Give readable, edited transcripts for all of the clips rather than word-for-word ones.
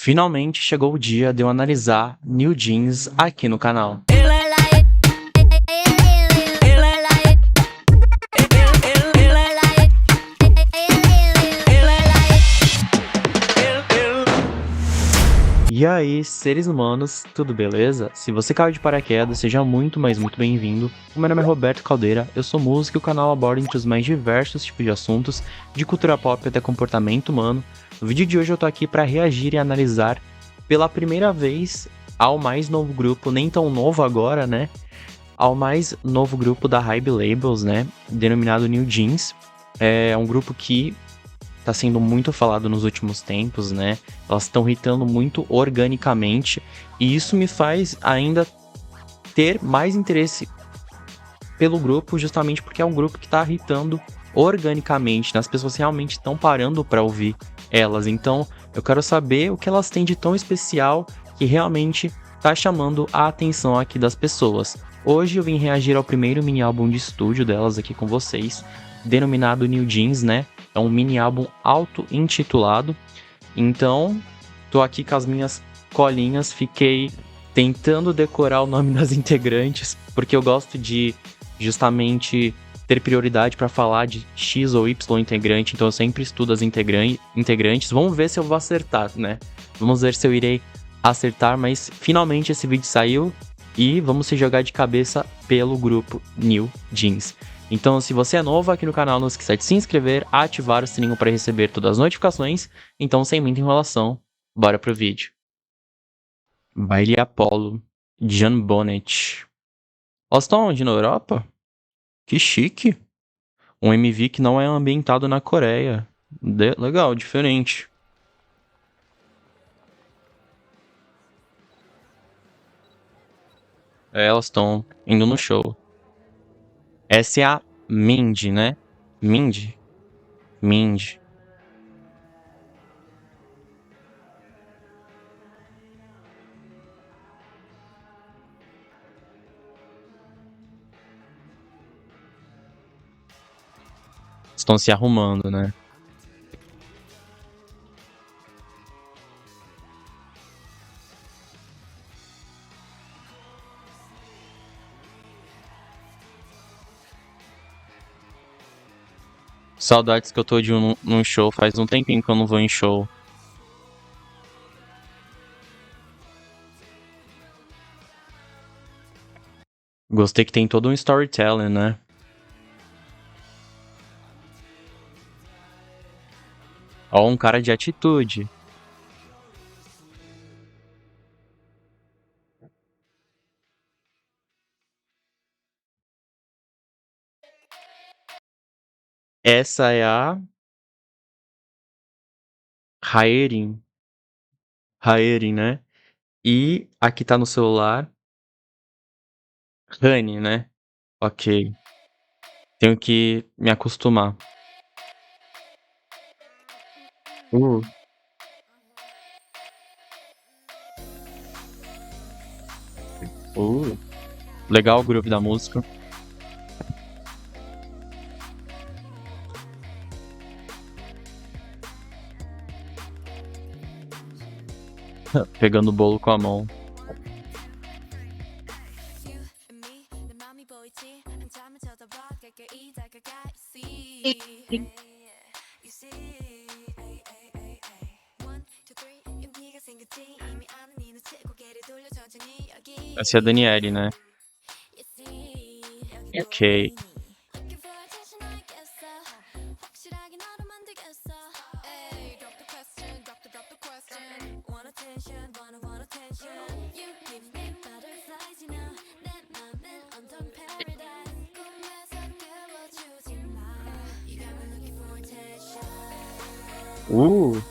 Finalmente chegou o dia de eu analisar New Jeans aqui no canal. E aí, seres humanos, tudo beleza? Se você caiu de paraquedas, seja muito, mas muito bem-vindo. O meu nome é Roberto Caldeira, eu sou músico e o canal aborda entre os mais diversos tipos de assuntos, de cultura pop até comportamento humano. No vídeo de hoje eu tô aqui para reagir e analisar pela primeira vez ao mais novo grupo, nem tão novo agora, né? Ao mais novo grupo da Hybe Labels, né? Denominado New Jeans. É um grupo que tá sendo muito falado nos últimos tempos, né? Elas estão hitando muito organicamente e isso me faz ainda ter mais interesse pelo grupo, justamente porque é um grupo que tá hitando organicamente, né? As pessoas realmente estão parando para ouvir elas. Então, eu quero saber o que elas têm de tão especial que realmente tá chamando a atenção aqui das pessoas. Hoje eu vim reagir ao primeiro mini álbum de estúdio delas aqui com vocês, denominado New Jeans, né? É um mini álbum auto-intitulado. Então, tô aqui com as minhas colinhas, fiquei tentando decorar o nome das integrantes, porque eu gosto de justamente ter prioridade para falar de X ou Y integrante, então eu sempre estudo as integrantes. Vamos ver se eu vou acertar, né? Vamos ver se eu irei acertar, mas finalmente esse vídeo saiu e vamos se jogar de cabeça pelo grupo New Jeans. Então, se você é novo aqui no canal, não esqueça de se inscrever, ativar o sininho para receber todas as notificações. Então, sem muita enrolação, bora pro vídeo. Baile Apollo, John Bonnet. Elas estão onde? Na Europa? Que chique. Um MV que não é ambientado na Coreia. Legal, diferente. Elas estão indo no show. Essa é a Mindy, né? Mindy? Mindy. Estão se arrumando, né? Saudades que eu tô de num show. Faz um tempinho que eu não vou em show. Gostei que tem todo um storytelling, né? Ó, um cara de atitude. Essa é a Haerin. Haerin, né? E aqui tá no celular. Honey, né? Ok. Tenho que me acostumar. Uh. Uh. Legal o groove da música. Pegando o bolo com a mão. Essa é a Daniele, né? Ok. Uh.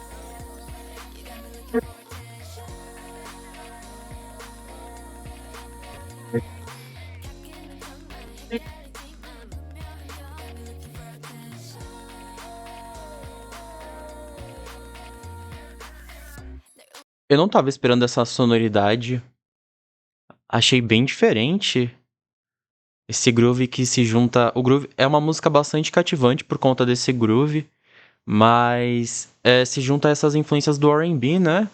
Eu não tava esperando essa sonoridade. Achei bem diferente. Esse groove que se junta. O groove é uma música bastante cativante por conta desse groove. Mas se junta a essas influências do R&B, né?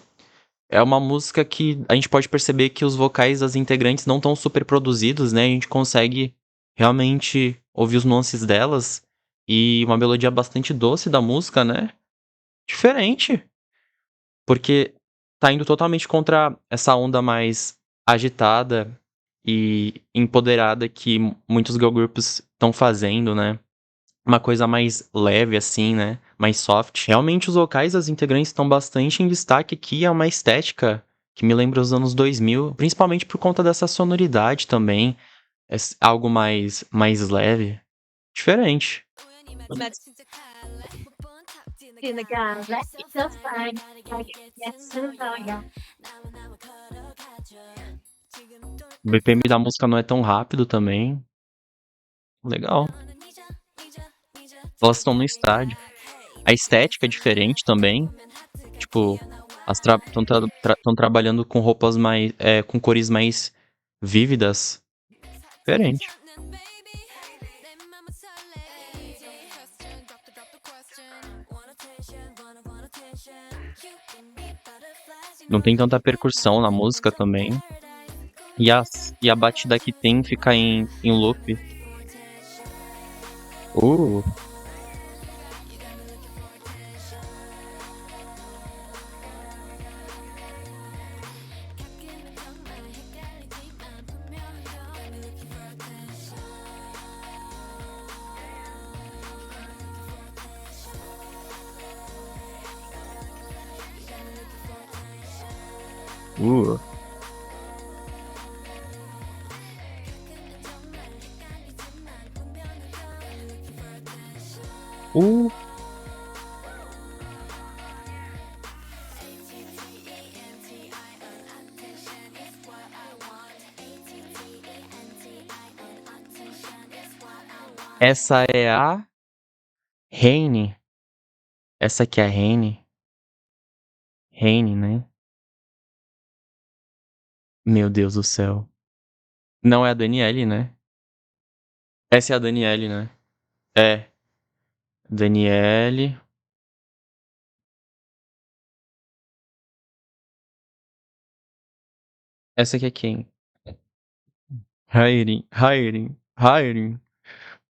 é uma música que a gente pode perceber que os vocais das integrantes não estão super produzidos, né? A gente consegue realmente ouvir os nuances delas e uma melodia bastante doce da música, né? Diferente, porque tá indo totalmente contra essa onda mais agitada e empoderada que muitos girl groups estão fazendo, né? Uma coisa mais leve, assim, né? Mais soft. Realmente, os vocais das integrantes estão bastante em destaque aqui. É uma estética que me lembra os anos 2000, principalmente por conta dessa sonoridade também. É algo mais leve. Diferente. O BPM da música não é tão rápido também. Legal. Elas estão no estádio. A estética é diferente também. Tipo, estão trabalhando com roupas mais. Com cores mais vívidas. Diferente. Não tem tanta percussão na música também. E a batida que tem fica em loop. Uh, uh. Uh. Essa é a Reine. Essa aqui é a Reine. Reine, né? Meu Deus do céu. Não é a Daniele, né? Essa é a Daniele, né? É. Daniele. Essa aqui é quem? Hayrin, Hayrin, Hayrin,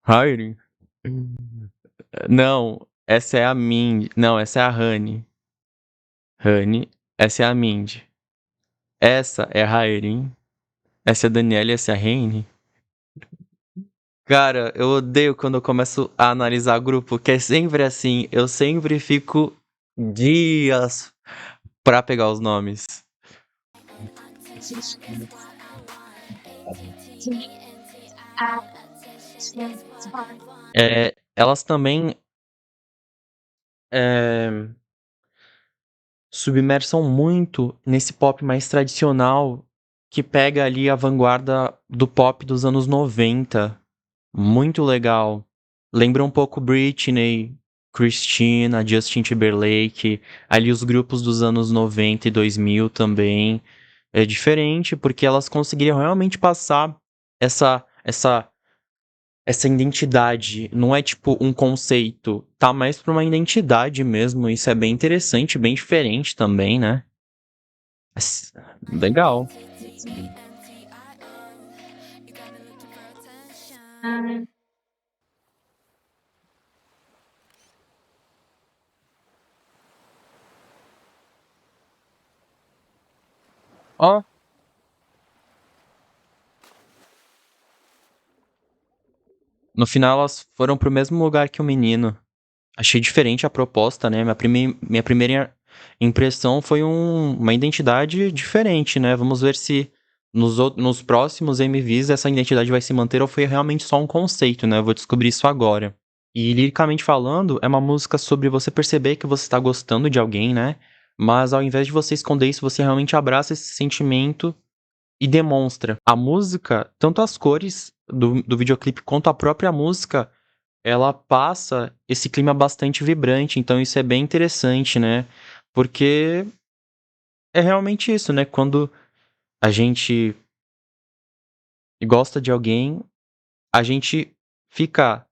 Hayrin. Não, essa é a Mindy. Não, essa é a Honey. Honey. Essa é a Mindy. Essa é a Hayrin. Essa é a Daniela e essa é a Reine. Cara, eu odeio quando eu começo a analisar grupo, que é sempre assim. Eu sempre fico dias pra pegar os nomes. Elas também submersam muito nesse pop mais tradicional que pega ali a vanguarda do pop dos anos 90. Muito legal. Lembra um pouco Britney, Christina, Justin Timberlake, ali os grupos dos anos 90 e 2000 também. É diferente porque elas conseguiriam realmente passar essa essa identidade. Não é tipo um conceito, tá mais pra uma identidade mesmo. Isso é bem interessante, bem diferente também, né? Legal. Ó, no final elas foram pro mesmo lugar que o menino. Achei diferente a proposta, né? Minha primeira impressão foi uma identidade diferente, né? Vamos ver se nos próximos MVs essa identidade vai se manter ou foi realmente só um conceito, né? Eu vou descobrir isso agora. E liricamente falando, é uma música sobre você perceber que você tá gostando de alguém, né? Mas ao invés de você esconder isso, você realmente abraça esse sentimento e demonstra. A música, tanto as cores do videoclipe quanto a própria música, ela passa esse clima bastante vibrante, então isso é bem interessante, né? Porque é realmente isso, né? Quando a gente gosta de alguém, a gente fica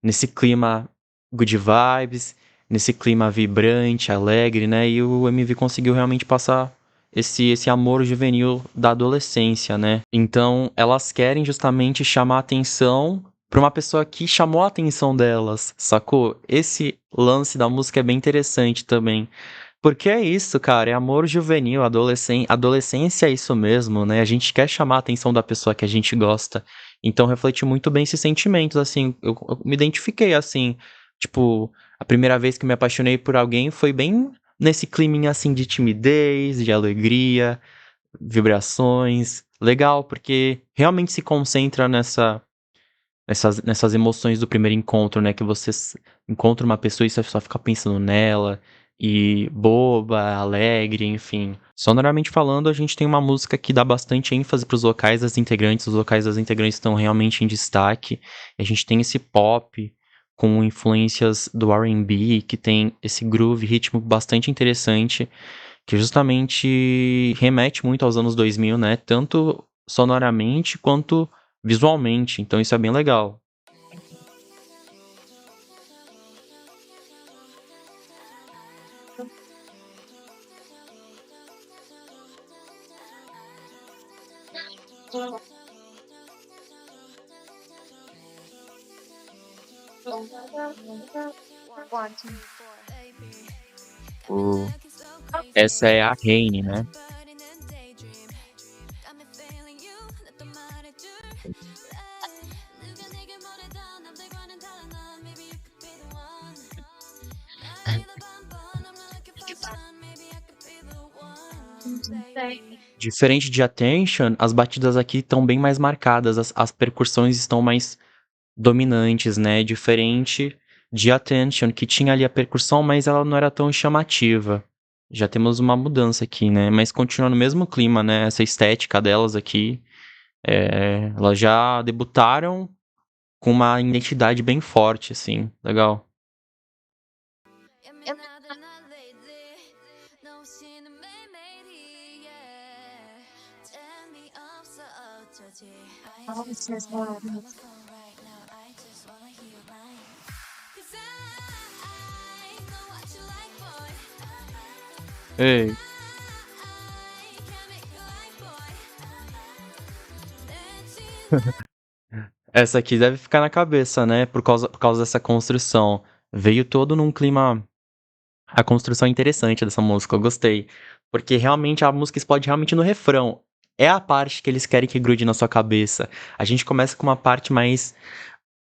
nesse clima good vibes, nesse clima vibrante, alegre, né? E o MV conseguiu realmente passar esse amor juvenil da adolescência, né. Então elas querem justamente chamar atenção pra uma pessoa que chamou a atenção delas, sacou? Esse lance da música é bem interessante também. Porque é isso, cara, é amor juvenil, adolescência é isso mesmo, né, a gente quer chamar a atenção da pessoa que a gente gosta. Então reflete muito bem esses sentimentos, assim, eu me identifiquei, assim, tipo, a primeira vez que me apaixonei por alguém foi bem nesse climinha, assim, de timidez, de alegria, vibrações. Legal, porque realmente se concentra nessas emoções do primeiro encontro, né, que você encontra uma pessoa e você só fica pensando nela, e boba, alegre, enfim. Sonoramente falando, a gente tem uma música que dá bastante ênfase para os vocais das integrantes, os vocais das integrantes estão realmente em destaque. A gente tem esse pop com influências do R&B, que tem esse groove, ritmo bastante interessante, que justamente remete muito aos anos 2000, né, tanto sonoramente quanto visualmente, então isso é bem legal. O Essa é a Reine, né. Diferente de Attention, as batidas aqui estão bem mais marcadas, as percussões estão mais dominantes, né, diferente de Attention, que tinha ali a percussão, mas ela não era tão chamativa. Já temos uma mudança aqui, né, mas continua no mesmo clima, né, essa estética delas aqui, elas já debutaram com uma identidade bem forte, assim, legal. Ei, essa aqui deve ficar na cabeça, né, por causa dessa construção. Veio todo num clima. A construção é interessante dessa música, eu gostei. Porque realmente a música explode realmente no refrão. É a parte que eles querem que grude na sua cabeça. A gente começa com uma parte mais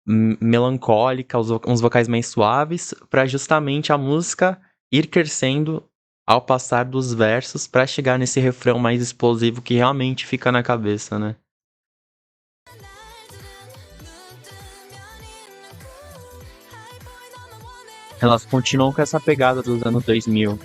melancólica, uns vocais mais suaves, pra justamente a música ir crescendo ao passar dos versos pra chegar nesse refrão mais explosivo que realmente fica na cabeça, né? Elas continuam com essa pegada dos anos 2000.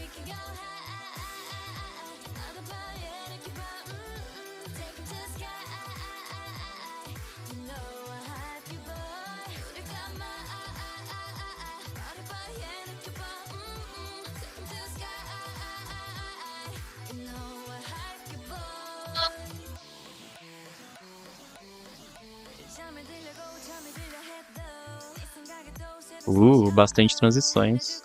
Bastante transições.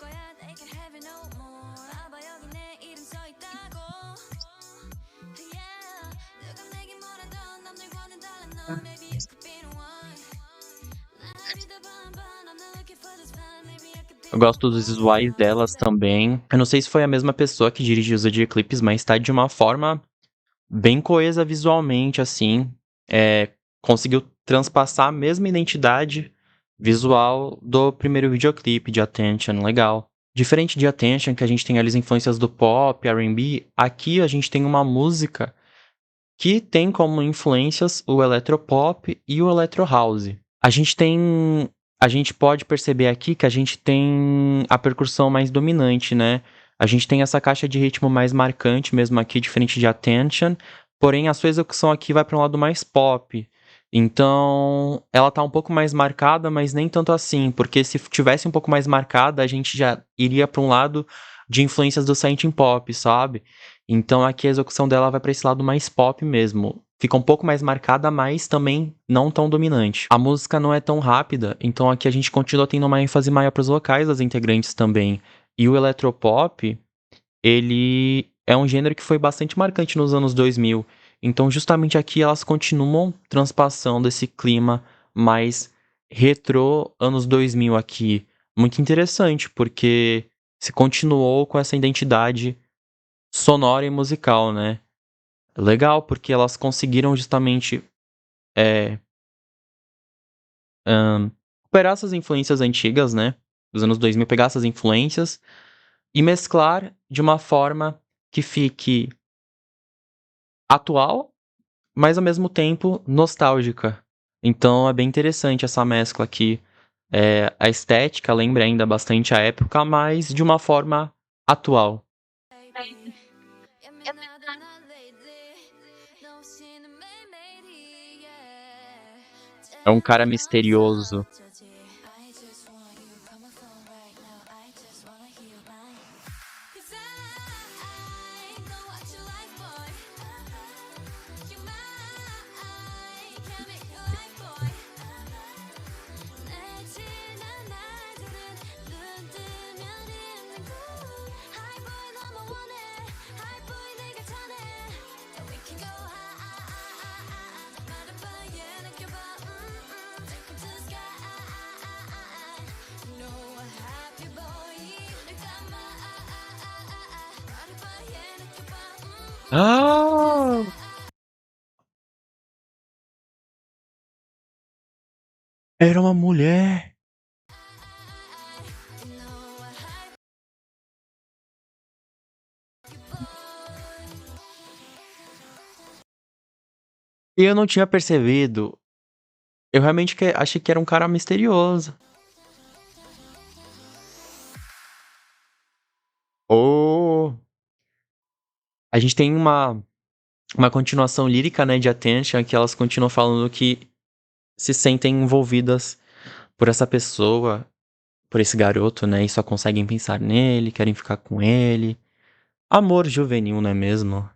Eu gosto dos visuais delas também. Eu não sei se foi a mesma pessoa que dirigiu os videoclipes, mas tá de uma forma bem coesa visualmente, assim. Conseguiu transpassar a mesma identidade visual do primeiro videoclipe de Attention, legal. Diferente de Attention, que a gente tem ali as influências do pop, R&B, aqui a gente tem uma música que tem como influências o electropop e o electro house. A gente tem, a gente pode perceber aqui que a gente tem a percussão mais dominante, né? A gente tem essa caixa de ritmo mais marcante mesmo aqui, diferente de Attention, porém a sua execução aqui vai para um lado mais pop. Então, ela tá um pouco mais marcada, mas nem tanto assim, porque se tivesse um pouco mais marcada, a gente já iria para um lado de influências do synth pop, sabe? Então aqui a execução dela vai para esse lado mais pop mesmo. Fica um pouco mais marcada, mas também não tão dominante. A música não é tão rápida, então aqui a gente continua tendo uma ênfase maior para os vocais das integrantes também. E o eletropop, ele é um gênero que foi bastante marcante nos anos 2000. Então, justamente aqui elas continuam transpassando esse clima mais retrô anos 2000 aqui. Muito interessante, porque se continuou com essa identidade sonora e musical, né? Legal, porque elas conseguiram justamente é, recuperar essas influências antigas, né? Dos anos 2000, pegar essas influências e mesclar de uma forma que fique atual, mas ao mesmo tempo nostálgica. Então é bem interessante essa mescla aqui. A estética lembra ainda bastante a época, mas de uma forma atual. É um cara misterioso. Ah! Era uma mulher. E eu não tinha percebido. Eu realmente achei que era um cara misterioso. Oh! A gente tem uma continuação lírica, né, de Attention, que elas continuam falando que se sentem envolvidas por essa pessoa, por esse garoto, né, e só conseguem pensar nele, querem ficar com ele. Amor juvenil, não é mesmo?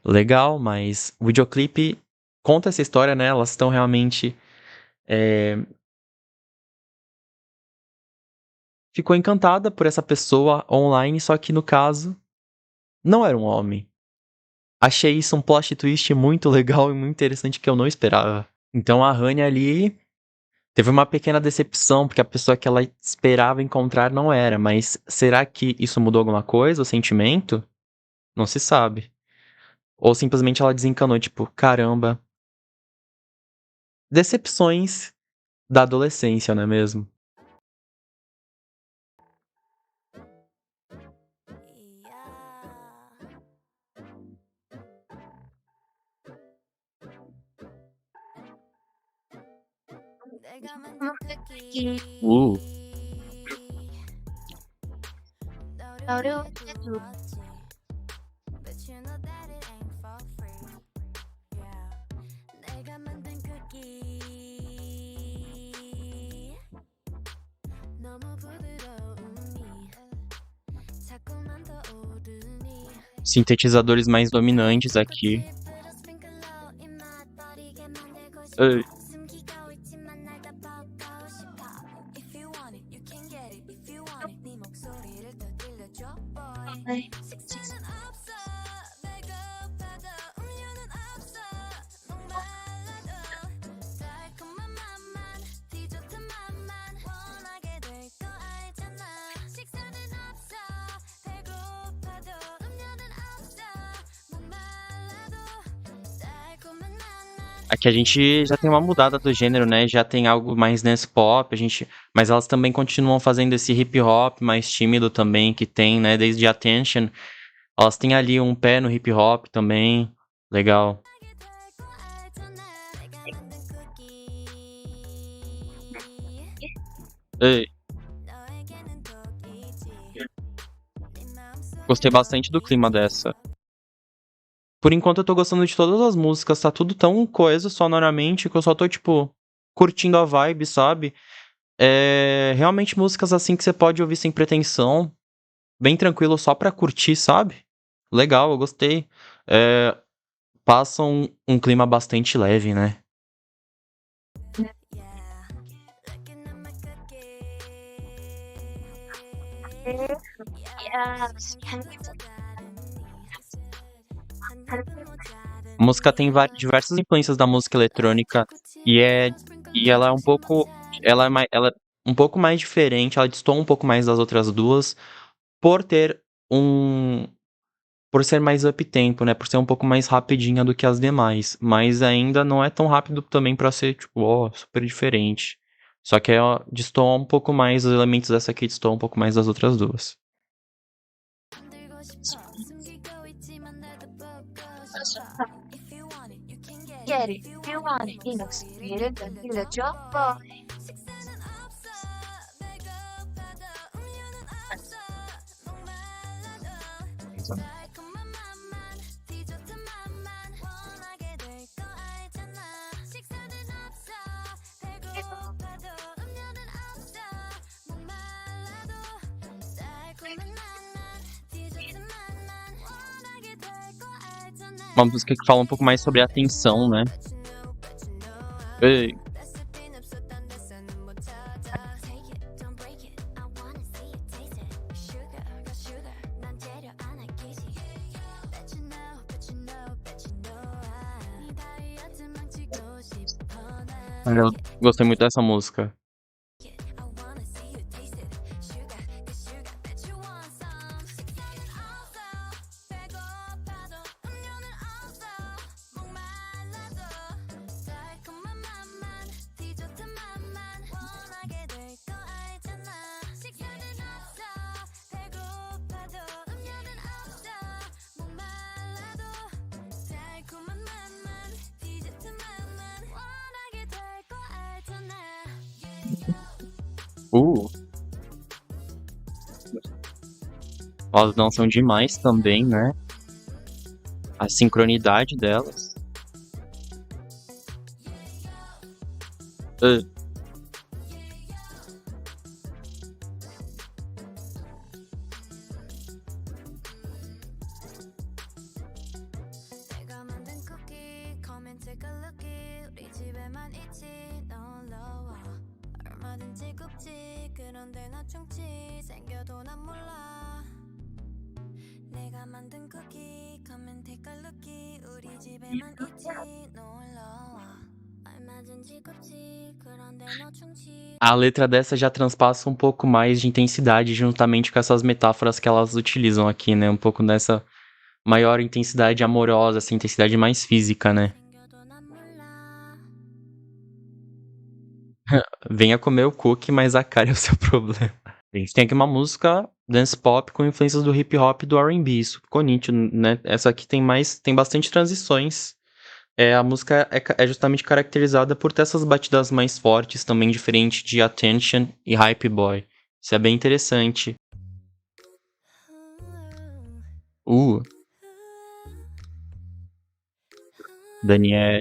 Legal, mas o videoclipe conta essa história, né? Elas estão realmente. Ficou encantada por essa pessoa online, só que no caso, não era um homem. Achei isso um plot twist muito legal e muito interessante que eu não esperava. Então a Hanya ali teve uma pequena decepção, porque a pessoa que ela esperava encontrar não era. Mas será que isso mudou alguma coisa, o sentimento? Não se sabe. Ou simplesmente ela desencanou, tipo, caramba. Decepções da adolescência, não é mesmo? Uh, sintetizadores mais dominantes aqui. Ai, aqui a gente já tem uma mudada do gênero, né? Já tem algo mais dance pop, mas elas também continuam fazendo esse hip hop mais tímido também que tem, né? Desde Attention, elas têm ali um pé no hip hop também. Legal. Ei, gostei bastante do clima dessa. Por enquanto eu tô gostando de todas as músicas, tá tudo tão coeso sonoramente que eu só tô, tipo, curtindo a vibe, sabe? Realmente músicas assim que você pode ouvir sem pretensão, bem tranquilo só pra curtir, sabe? Legal, eu gostei. É, passa um clima bastante leve, né? A música tem diversas influências da música eletrônica e é e ela é um pouco ela é um pouco mais diferente, ela destoa um pouco mais das outras duas, por ter um por ser mais up-tempo, né, por ser um pouco mais rapidinha do que as demais, mas ainda não é tão rápido também pra ser, tipo, super diferente. Só que, destoa um pouco mais, os elementos dessa aqui destoam um pouco mais das outras duas. Get it, you want it, Linux, 이를 들려줘, boy. Uma música que fala um pouco mais sobre atenção, né. Ei. Eu gostei muito dessa música. Uh, elas dançam demais também, né? A sincronidade delas. Eh, 내가 만든 쿠키 come and take a lookie 우리 집에만 있지 놀러와 얼마든지 굽지 그런데 나 충치 생겨도 난 몰라 내가 만든 쿠키 come and take a lookie 우리 집에만 있지 놀러와 얼마든지 굽지 그런데 너 충치 a letra dessa já transpassa um pouco mais de intensidade juntamente com essas metáforas que elas utilizam aqui, né? Um pouco dessa maior intensidade amorosa, essa intensidade mais física, né? 생겨도 난 몰라 Venha comer o cookie, mas a cara é o seu problema. A gente tem aqui uma música dance pop com influências do hip hop e do R&B, isso ficou nítido, né? Essa aqui tem bastante transições. A música é justamente caracterizada por ter essas batidas mais fortes, também diferente de Attention e Hype Boy. Isso é bem interessante. Uh, Daniel.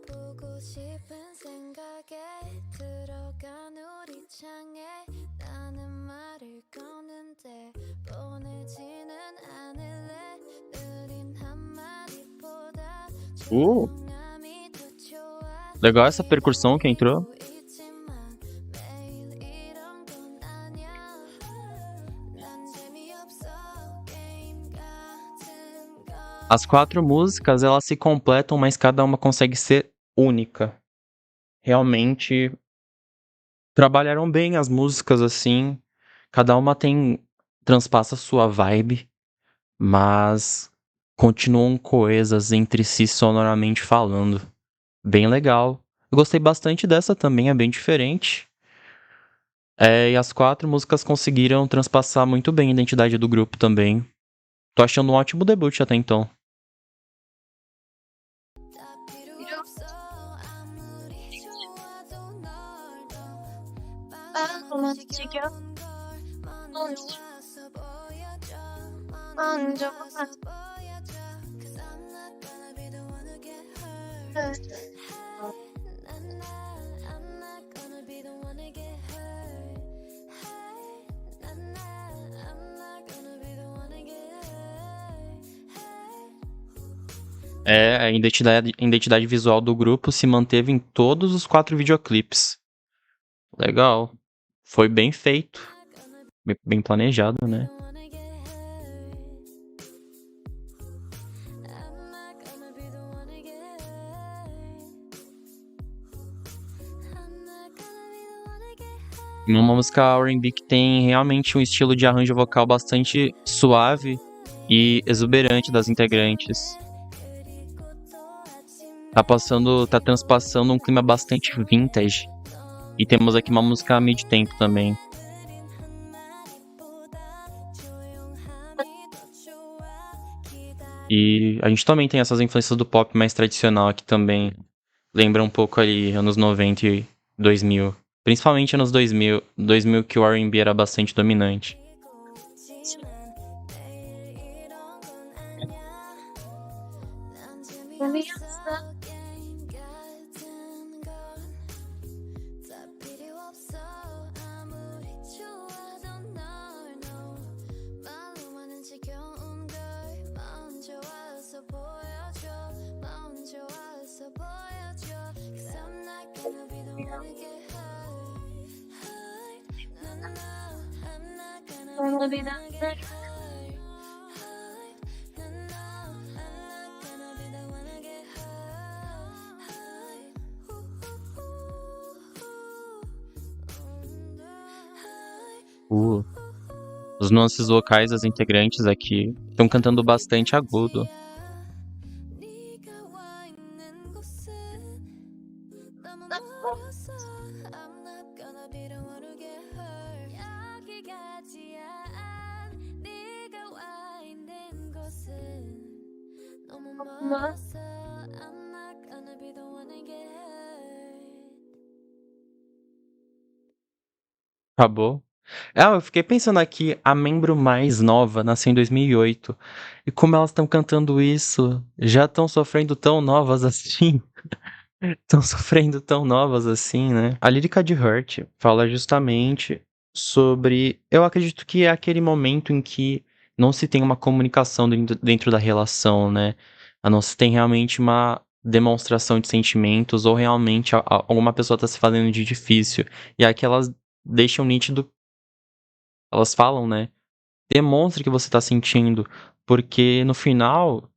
보고 싶은 생각에 들어간 우리 창에 나는 말을 거는데 보내지는 않을래 느린 한마디보다 조용함이 더 좋아 Legal essa percussão que entrou. 있지만 매일 이런 건 아니야 난 재미없어 게임 같은 거 As 4 músicas, elas se completam, mas cada uma consegue ser única. Realmente trabalharam bem as músicas, assim. Cada uma transpassa sua vibe, mas continuam coesas entre si sonoramente falando. Bem legal. Eu gostei bastante dessa também, é bem diferente. E as 4 músicas conseguiram transpassar muito bem a identidade do grupo também. Tô achando um ótimo debut até então. 다 필요 없어 아무리 좋아도 널 더 움직여, 만져와서 보여줘 만져봐. 보여줘 Cause I'm not gonna be the one to get hurt I'm not gonna be the one to get hurt I'm not gonna be the one to get hurt A identidade visual do grupo se manteve em todos os 4 videoclipes. Legal. Foi bem feito. Bem planejado, né? Uma música R&B que tem realmente um estilo de arranjo vocal bastante suave e exuberante das integrantes. Tá transpassando um clima bastante vintage. E temos aqui uma música mid-tempo também. E a gente também tem essas influências do pop mais tradicional aqui também. Lembra um pouco ali anos 90 e 2000. Principalmente anos 2000 que o R&B era bastante dominante. Os nuances vocais das integrantes aqui estão cantando bastante agudo. Acabou? Eu fiquei pensando aqui, a membro mais nova nasceu em 2008. E como elas estão cantando isso, já estão sofrendo tão novas assim. Estão sofrendo tão novas assim, né? A lírica de Hurt fala justamente sobre. Eu acredito que é aquele momento em que não se tem uma comunicação dentro da relação, né? A não se tem realmente uma demonstração de sentimentos ou realmente alguma pessoa tá se fazendo de difícil. E aqui elas deixam nítido. Elas falam, né? Demonstre que você tá sentindo. Porque no final,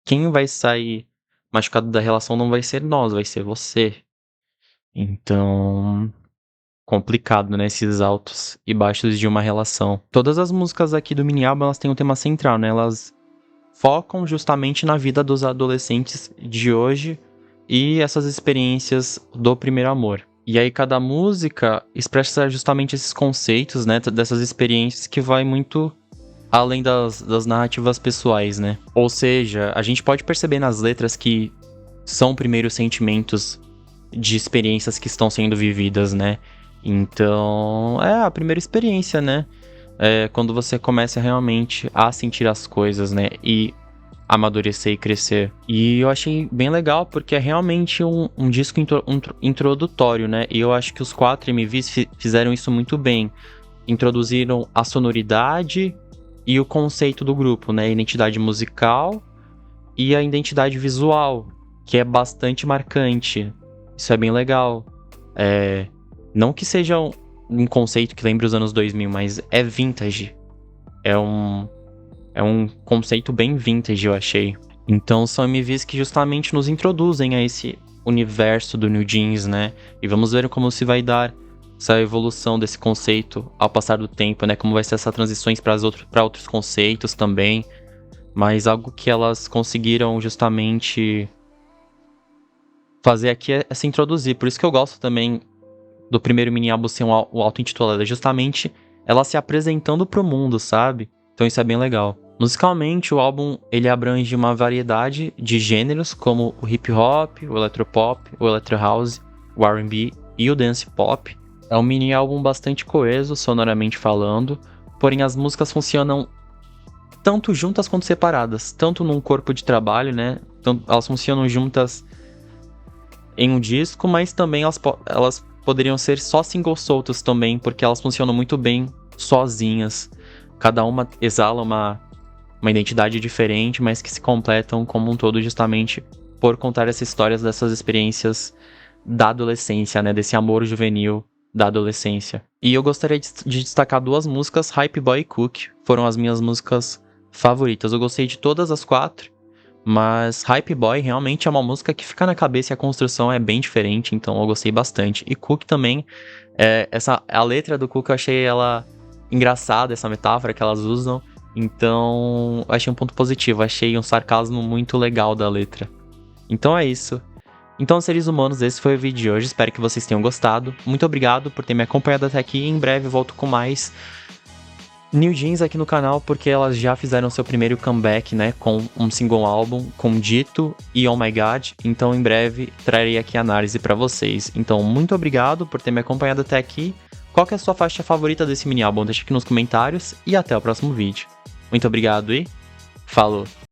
quem vai sair machucado da relação não vai ser nós, vai ser você. Então, complicado, né? Esses altos e baixos de uma relação. Todas as músicas aqui do mini álbum, elas têm um tema central, né? Elas focam justamente na vida dos adolescentes de hoje e essas experiências do primeiro amor. E aí cada música expressa justamente esses conceitos, né? Dessas experiências que vai muito além das narrativas pessoais, né? Ou seja, a gente pode perceber nas letras que são primeiros sentimentos de experiências que estão sendo vividas, né? Então, é a primeira experiência, né? É quando você começa realmente a sentir as coisas, né? E amadurecer e crescer. E eu achei bem legal porque é realmente um disco introdutório, né? E eu acho que os 4 MVs fizeram isso muito bem. Introduziram a sonoridade e o conceito do grupo, né? A identidade musical e a identidade visual, que é bastante marcante. Isso é bem legal. Não que seja um conceito que lembre os anos 2000, mas é vintage. É um conceito bem vintage, eu achei. Então são MVs que justamente nos introduzem a esse universo do New Jeans, né? E vamos ver como se vai dar essa evolução desse conceito ao passar do tempo, né? Como vai ser essas transições para outros conceitos também. Mas algo que elas conseguiram justamente fazer aqui é se introduzir. Por isso que eu gosto também do primeiro mini álbum ser o auto-intitulado. É justamente ela se apresentando pro mundo, sabe? Então isso é bem legal. Musicalmente, o álbum ele abrange uma variedade de gêneros, como o hip hop, o electropop, o electro house, o R&B e o dance pop. É um mini álbum bastante coeso, sonoramente falando, porém as músicas funcionam tanto juntas quanto separadas, tanto num corpo de trabalho, né? Elas funcionam juntas em um disco, mas também elas poderiam ser só singles soltos também, porque elas funcionam muito bem sozinhas. Cada uma exala uma identidade diferente, mas que se completam como um todo justamente por contar essas histórias dessas experiências da adolescência, né? Desse amor juvenil da adolescência. E eu gostaria de destacar 2 músicas, Hype Boy e Cook, foram as minhas músicas favoritas. Eu gostei de todas as 4, Mas Hype Boy realmente é uma música que fica na cabeça e a construção é bem diferente, então eu gostei bastante. E Cook também, a letra do Cook eu achei ela engraçada, essa metáfora que elas usam, então eu achei um ponto positivo, achei um sarcasmo muito legal da letra. Então é isso. Então, seres humanos, esse foi o vídeo de hoje, espero que vocês tenham gostado. Muito obrigado por ter me acompanhado até aqui, em breve volto com mais New Jeans aqui no canal, porque elas já fizeram seu primeiro comeback, né, com um single álbum, com Dito e Oh My God, então em breve trarei aqui a análise pra vocês. Então, muito obrigado por ter me acompanhado até aqui. Qual que é a sua faixa favorita desse mini álbum? Deixa aqui nos comentários e até o próximo vídeo. Muito obrigado e falou!